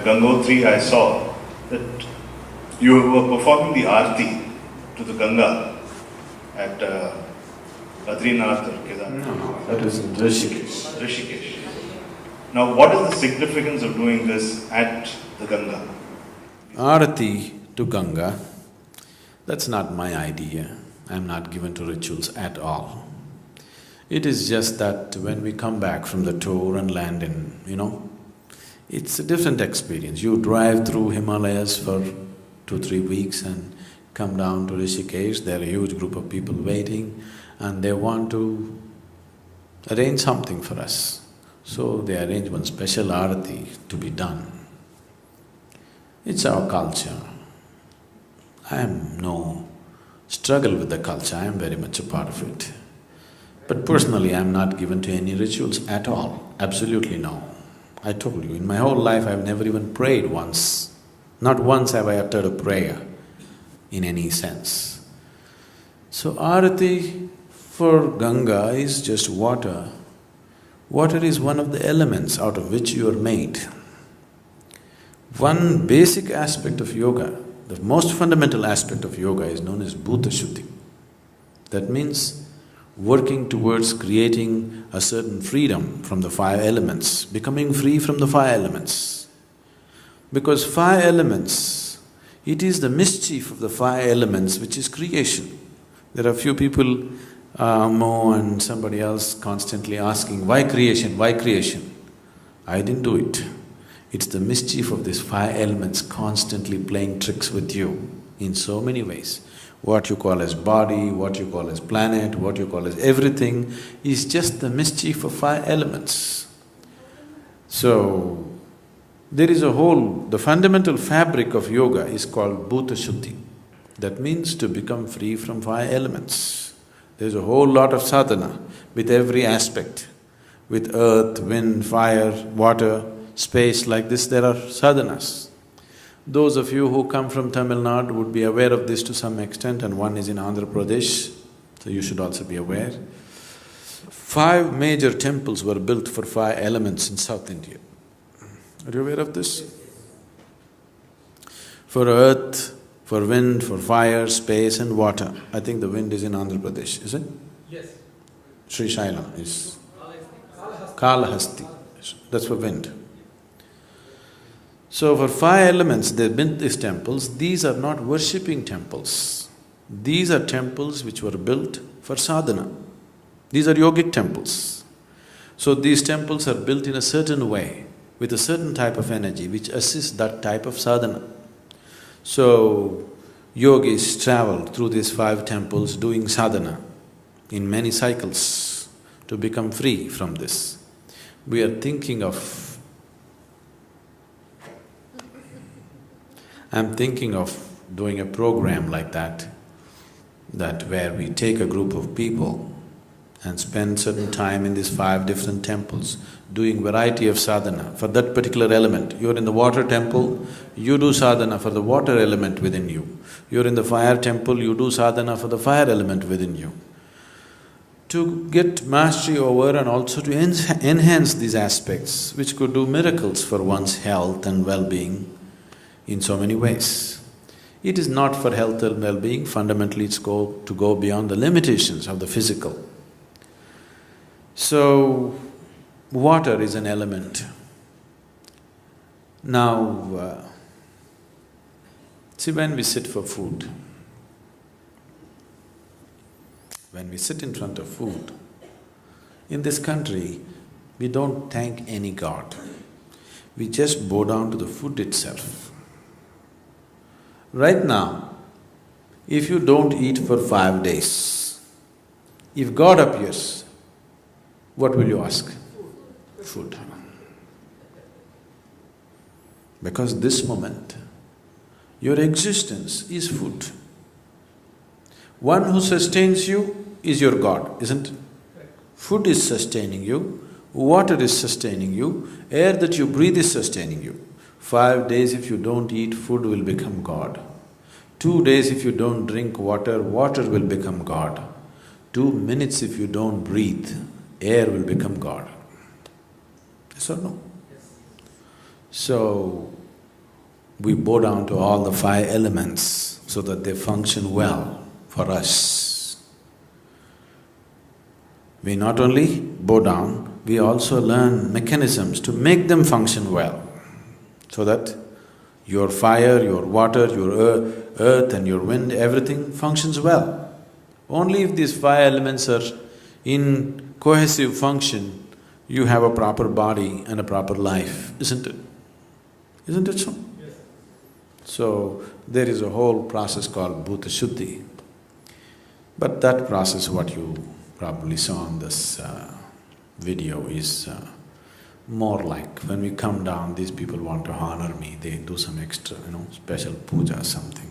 Gangotri, I saw that you were performing the Arati to the Ganga at Badrinath or Kedarnath. No, that is in Rishikesh. Rishikesh. Now, what is the significance of doing this at the Ganga? Arati to Ganga, that's not my idea. I'm not given to rituals at all. It is just that when we come back from the tour and land in, it's a different experience. You drive through Himalayas for 2-3 weeks and come down to Rishikesh, there are a huge group of people waiting and they want to arrange something for us. So they arrange one special Arati to be done. It's our culture. I am no struggle with the culture, I am very much a part of it. But personally, I am not given to any rituals at all, absolutely no. I told you, in my whole life I've never even prayed once. Not once have I uttered a prayer in any sense. So Arati for Ganga is just water. Water is one of the elements out of which you are made. One basic aspect of yoga, the most fundamental aspect of yoga is known as Bhuta Shuddhi. That means working towards creating a certain freedom from the five elements, becoming free from the five elements. Because five elements, it is the mischief of the five elements which is creation. There are few people, Mo and somebody else constantly asking, why creation, why creation? I didn't do it. It's the mischief of these five elements constantly playing tricks with you in so many ways. What you call as body, what you call as planet, what you call as everything is just the mischief of five elements. So, there is a whole… the fundamental fabric of yoga is called Bhuta Shuddhi. That means to become free from five elements. There's a whole lot of sadhana with every aspect. With earth, wind, fire, water, space, like this there are sadhanas. Those of you who come from Tamil Nadu would be aware of this to some extent, and one is in Andhra Pradesh, so you should also be aware. 5 major temples were built for 5 elements in South India. Are you aware of this? For earth, for wind, for fire, space and water. I think the wind is in Andhra Pradesh, is it? Yes. Sri Shaila is… Kalahasti, that's for wind. So for 5 elements they built these temples. These are not worshipping temples. These are temples which were built for sadhana. These are yogic temples. So these temples are built in a certain way, with a certain type of energy which assists that type of sadhana. So yogis travel through these 5 temples doing sadhana in many cycles to become free from this. We are thinking of… I'm thinking of doing a program like that where we take a group of people and spend certain time in these 5 different temples, doing variety of sadhana for that particular element. You're in the water temple, you do sadhana for the water element within you. You're in the fire temple, you do sadhana for the fire element within you. To get mastery over and also to enhance these aspects, which could do miracles for one's health and well-being in so many ways. It is not for health and well-being, fundamentally it's to go beyond the limitations of the physical. So, water is an element. Now, see, when we sit for food, when we sit in front of food, in this country, we don't thank any god. We just bow down to the food itself. Right now, if you don't eat for 5 days, if God appears, what will you ask? Food. Because this moment, your existence is food. One who sustains you is your God, isn't it? Food is sustaining you, water is sustaining you, air that you breathe is sustaining you. 5 days if you don't eat, food will become God. 2 days if you don't drink water, water will become God. 2 minutes if you don't breathe, air will become God. Yes or no? So, we bow down to all the five elements so that they function well for us. We not only bow down, we also learn mechanisms to make them function well, so that your fire, your water, your earth and your wind, everything functions well. Only if these five elements are in cohesive function, you have a proper body and a proper life, isn't it? Isn't it so? Yes. So, there is a whole process called Bhuta Shuddhi. But that process, what you probably saw in this video, is more like when we come down, these people want to honor me, they do some extra, special puja or something.